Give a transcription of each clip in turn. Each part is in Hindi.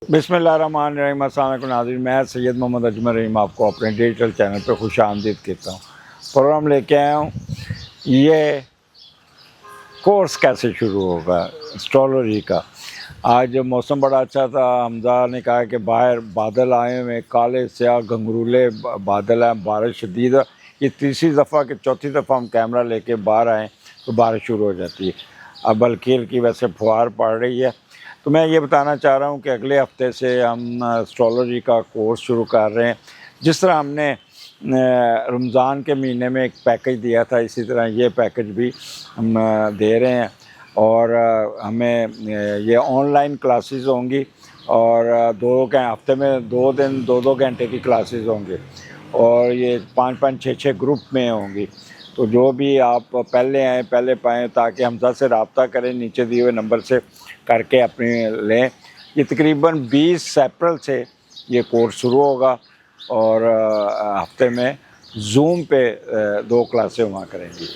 बिस्मिल्लाहिर्रहमानिर्रहीम। अस्सलाम वालेकुम नाज़रीन, मैं सैयद मोहम्मद अजमल रहीम आपको अपने डिजिटल चैनल पर खुश आमदीद कहता हूँ। प्रोग्राम लेके आया हूँ, ये कोर्स कैसे शुरू होगा एस्ट्रोलॉजी का। आज मौसम बड़ा अच्छा था। हमजा ने कहा कि बाहर बादल आए हुए, काले स्याह घंघरूले बादल हैं, बारिश शदीद है। ये तीसरी दफ़ा कि चौथी दफ़ा हम कैमरा लेके बाहर आएँ तो बारिश शुरू हो जाती है। अब बल्कि हल्की वैसे फुहार पड़ रही है। तो मैं ये बताना चाह रहा हूँ कि अगले हफ्ते से हम एस्ट्रोलॉजी का कोर्स शुरू कर रहे हैं। जिस तरह हमने रमज़ान के महीने में एक पैकेज दिया था, इसी तरह ये पैकेज भी हम दे रहे हैं। और हमें ये ऑनलाइन क्लासेस होंगी और हफ्ते में 2 दिन 2-2 घंटे की क्लासेस होंगी और ये 5-5 6-6 ग्रुप में होंगी। तो जो भी आप पहले आएँ पहले पाएँ, ताकि हमसे से रब्ता करें, नीचे दिए हुए नंबर से करके अपने लें। ये तकरीबन 20 अप्रैल से ये कोर्स शुरू होगा और हफ्ते में ज़ूम पे 2 क्लासें हुआ करेंगी।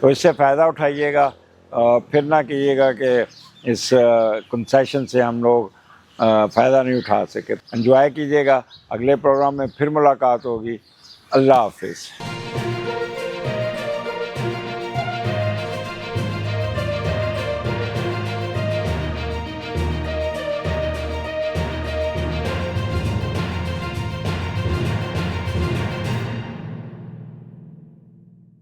तो इससे फ़ायदा उठाइएगा, फिर ना कीजिएगा कि इस कंसेशन से हम लोग फ़ायदा नहीं उठा सके। एंजॉय कीजिएगा। अगले प्रोग्राम में फिर मुलाकात होगी। अल्लाह हाफ़िज़।